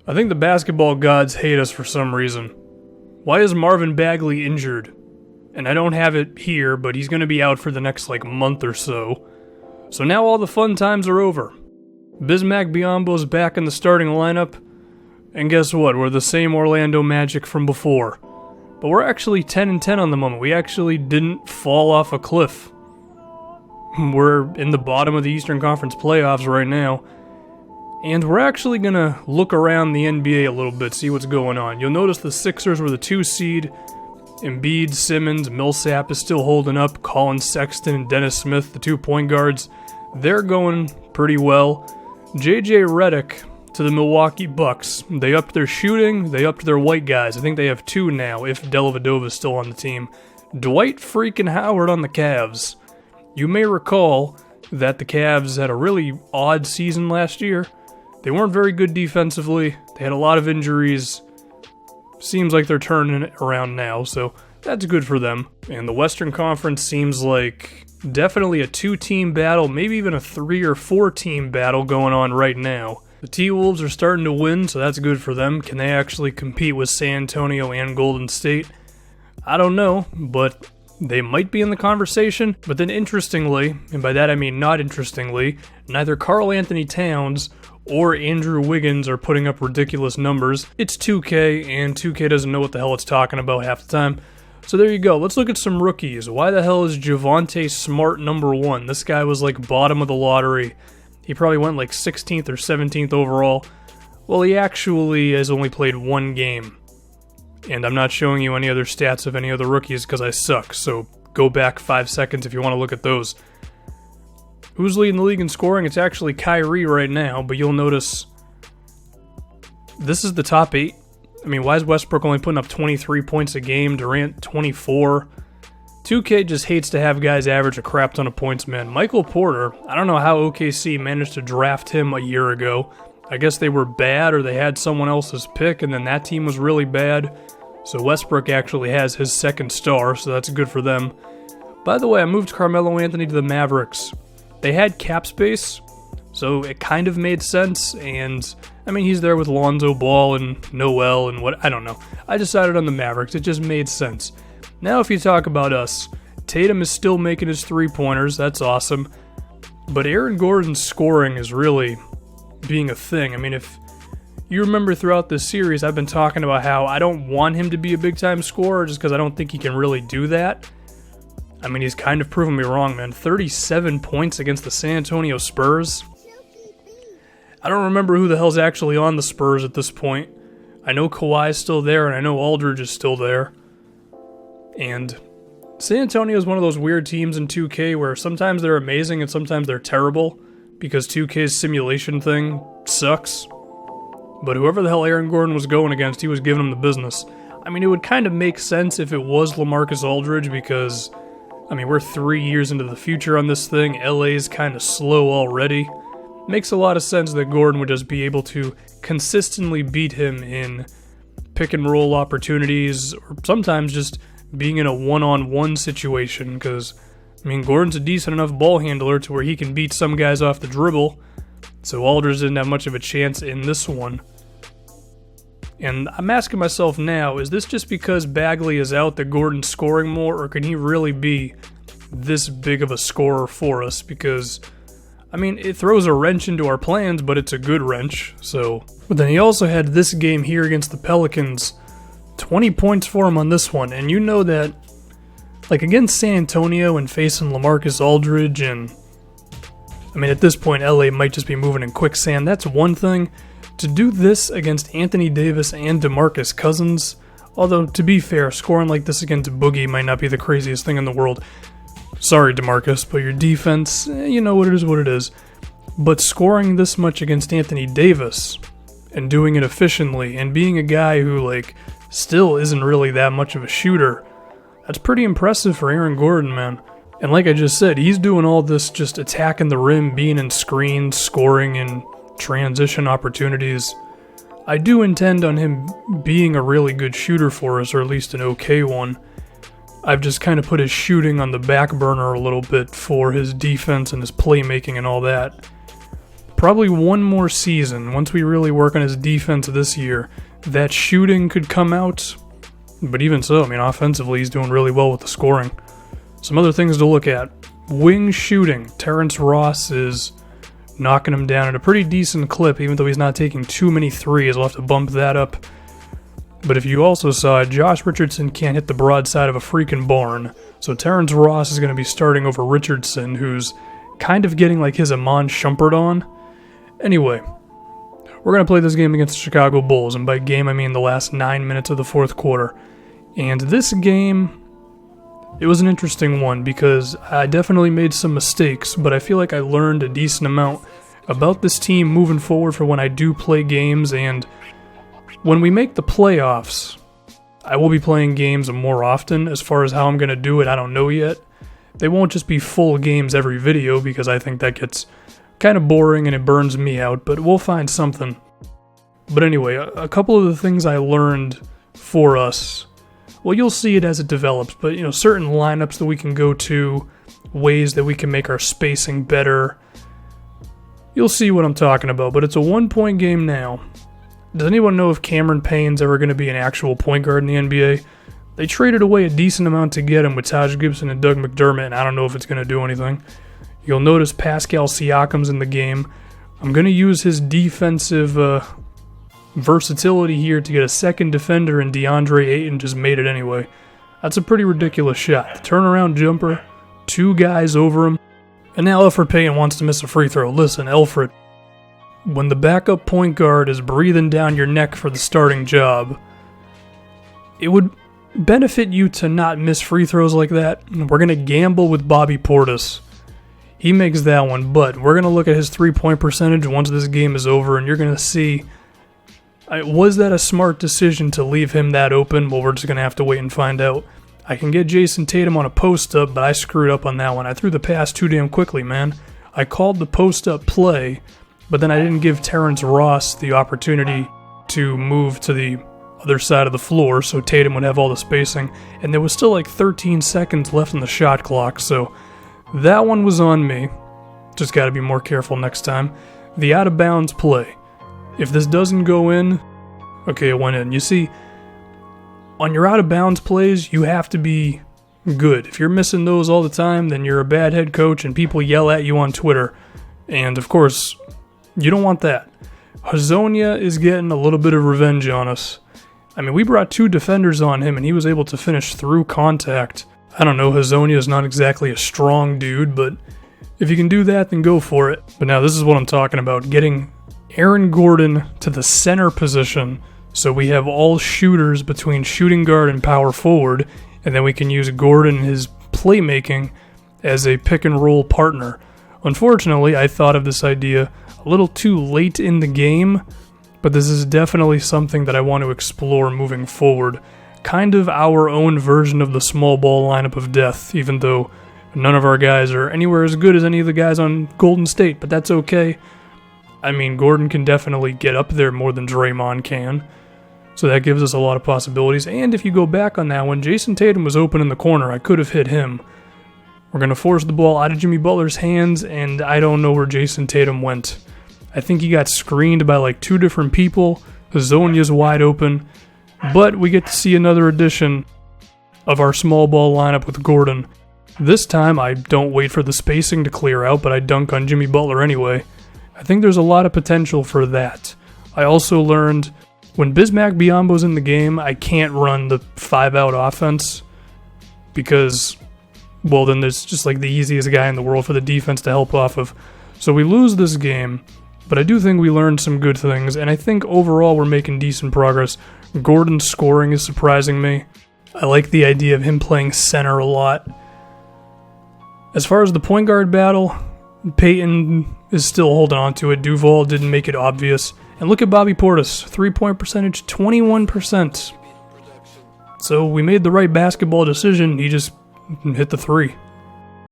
I think the basketball gods hate us for some reason. Why is Marvin Bagley injured? And I don't have it here, but he's going to be out for the next month or so. So now all the fun times are over. Bismack Biyombo's back in the starting lineup. And guess what? We're the same Orlando Magic from before. But we're actually 10-10 on the moment. We actually didn't fall off a cliff. We're in the bottom of the Eastern Conference playoffs right now. And we're actually going to look around the NBA a little bit, see what's going on. You'll notice the Sixers were the 2 seed. Embiid, Simmons, Millsap is still holding up. Colin Sexton and Dennis Smith, the 2 point guards, they're going pretty well. JJ Redick to the Milwaukee Bucks. They upped their shooting, they upped their white guys. I think they have 2 now, if Dellavedova is still on the team. Dwight freaking Howard on the Cavs. You may recall that the Cavs had a really odd season last year. They weren't very good defensively. They had a lot of injuries. Seems like they're turning it around now, so that's good for them. And the Western Conference seems like definitely a 2-team battle, maybe even a 3 or 4-team battle going on right now. The T-Wolves are starting to win, so that's good for them. Can they actually compete with San Antonio and Golden State? I don't know, but they might be in the conversation. But then interestingly, and by that I mean not interestingly, neither Karl Anthony Towns or Andrew Wiggins are putting up ridiculous numbers. It's 2K, and 2K doesn't know what the hell it's talking about half the time. So there you go. Let's look at some rookies. Why the hell is Javonte Smart number 1? This guy was bottom of the lottery. He probably went 16th or 17th overall. Well, he actually has only played 1 game. And I'm not showing you any other stats of any other rookies because I suck. So go back 5 seconds if you want to look at those. Who's leading the league in scoring? It's actually Kyrie right now, but you'll notice this is the top 8. I mean, why is Westbrook only putting up 23 points a game? Durant, 24. 2K just hates to have guys average a crap ton of points, man. Michael Porter, I don't know how OKC managed to draft him a year ago. I guess they were bad or they had someone else's pick, and then that team was really bad. So Westbrook actually has his 2nd star, so that's good for them. By the way, I moved Carmelo Anthony to the Mavericks. They had cap space, so it kind of made sense, and I mean, he's there with Lonzo Ball and Noel and what, I don't know. I decided on the Mavericks, it just made sense. Now if you talk about us, Tatum is still making his 3-pointers, that's awesome, but Aaron Gordon's scoring is really being a thing. I mean, if you remember throughout this series, I've been talking about how I don't want him to be a big-time scorer just because I don't think he can really do that. I mean, he's kind of proven me wrong, man. 37 points against the San Antonio Spurs. I don't remember who the hell's actually on the Spurs at this point. I know Kawhi's still there, and I know Aldridge is still there. And San Antonio is one of those weird teams in 2K where sometimes they're amazing and sometimes they're terrible because 2K's simulation thing sucks. But whoever the hell Aaron Gordon was going against, he was giving him the business. I mean, it would kind of make sense if it was LaMarcus Aldridge because, I mean, we're 3 years into the future on this thing. LA's kind of slow already. Makes a lot of sense that Gordon would just be able to consistently beat him in pick and roll opportunities or sometimes just being in a one-on-one situation because, I mean, Gordon's a decent enough ball handler to where he can beat some guys off the dribble. So Aldridge didn't have much of a chance in this one. And I'm asking myself now, is this just because Bagley is out that Gordon's scoring more, or can he really be this big of a scorer for us? Because, I mean, it throws a wrench into our plans, but it's a good wrench, so. But then he also had this game here against the Pelicans. 20 points for him on this one, and you know that, against San Antonio and facing LaMarcus Aldridge, and, I mean, at this point, LA might just be moving in quicksand. That's one thing. To do this against Anthony Davis and DeMarcus Cousins, although, to be fair, scoring like this against Boogie might not be the craziest thing in the world. Sorry, DeMarcus, but your defense, you know what it is. But scoring this much against Anthony Davis and doing it efficiently and being a guy who, still isn't really that much of a shooter, that's pretty impressive for Aaron Gordon, man. And like I just said, he's doing all this just attacking the rim, being in screens, scoring in transition opportunities. I do intend on him being a really good shooter for us, or at least an okay one. I've just kind of put his shooting on the back burner a little bit for his defense and his playmaking and all that. probably one more season, once we really work on his defense this year, that shooting could come out. But even so, I mean, offensively, he's doing really well with the scoring. Some other things to look at. Wing shooting. Terrence Ross is knocking him down at a pretty decent clip, even though he's not taking too many threes. We'll have to bump that up. But if you also saw it, Josh Richardson can't hit the broadside of a freaking barn. So Terrence Ross is going to be starting over Richardson, who's kind of getting like his Amon Shumpert on. Anyway, we're going to play this game against the Chicago Bulls, and by game I mean the last 9 minutes of the fourth quarter. And this game, it was an interesting one because I definitely made some mistakes, but I feel like I learned a decent amount about this team moving forward for when I do play games. And when we make the playoffs, I will be playing games more often. As far as how I'm going to do it, I don't know yet. They won't just be full games every video because I think that gets kind of boring and it burns me out, but we'll find something. But anyway, a couple of the things I learned for us, well, you'll see it as it develops, but certain lineups that we can go to, ways that we can make our spacing better. You'll see what I'm talking about, but it's a 1-point game now. Does anyone know if Cameron Payne's ever going to be an actual point guard in the NBA? They traded away a decent amount to get him with Taj Gibson and Doug McDermott, and I don't know if it's going to do anything. You'll notice Pascal Siakam's in the game. I'm going to use his defensive versatility here to get a second defender, and DeAndre Ayton just made it anyway. That's a pretty ridiculous shot. The turnaround jumper, 2 guys over him, and now Elfrid Payton wants to miss a free throw. Listen, Elfrid, when the backup point guard is breathing down your neck for the starting job, it would benefit you to not miss free throws like that. We're going to gamble with Bobby Portis. He makes that one, but we're going to look at his 3-point percentage once this game is over, and you're going to see, was that a smart decision to leave him that open? Well, we're just going to have to wait and find out. I can get Jason Tatum on a post-up, but I screwed up on that one. I threw the pass too damn quickly, man. I called the post-up play, but then I didn't give Terrence Ross the opportunity to move to the other side of the floor, so Tatum would have all the spacing, and there was still like 13 seconds left on the shot clock, so that one was on me. Just got to be more careful next time. The out-of-bounds play. If this doesn't go in, okay, it went in. You see, on your out-of-bounds plays, you have to be good. If you're missing those all the time, then you're a bad head coach and people yell at you on Twitter. And, of course, you don't want that. Hazonia is getting a little bit of revenge on us. I mean, we brought 2 defenders on him, and he was able to finish through contact. I don't know, Hazonia is not exactly a strong dude, but if you can do that, then go for it. But now this is what I'm talking about, getting Aaron Gordon to the center position so we have all shooters between shooting guard and power forward, and then we can use Gordon and his playmaking as a pick-and-roll partner. Unfortunately, I thought of this idea a little too late in the game, but this is definitely something that I want to explore moving forward. Kind of our own version of the small ball lineup of death, even though none of our guys are anywhere as good as any of the guys on Golden State, but that's okay. I mean, Gordon can definitely get up there more than Draymond can, so that gives us a lot of possibilities. And if you go back on that one, Jason Tatum was open in the corner. I could have hit him. We're going to force the ball out of Jimmy Butler's hands, and I don't know where Jason Tatum went. I think he got screened by like 2 different people. Hazonia's wide open. But we get to see another edition of our small ball lineup with Gordon. This time, I don't wait for the spacing to clear out, but I dunk on Jimmy Butler anyway. I think there's a lot of potential for that. I also learned when Bismack Biyombo's in the game, I can't run the 5-out offense because, well, then there's just like the easiest guy in the world for the defense to help off of. So we lose this game, but I do think we learned some good things, and I think overall we're making decent progress. Gordon's scoring is surprising me. I like the idea of him playing center a lot. As far as the point guard battle, Peyton is still holding on to it. Duval didn't make it obvious. And look at Bobby Portis, 3-point percentage, 21%. So we made the right basketball decision. He just hit the 3.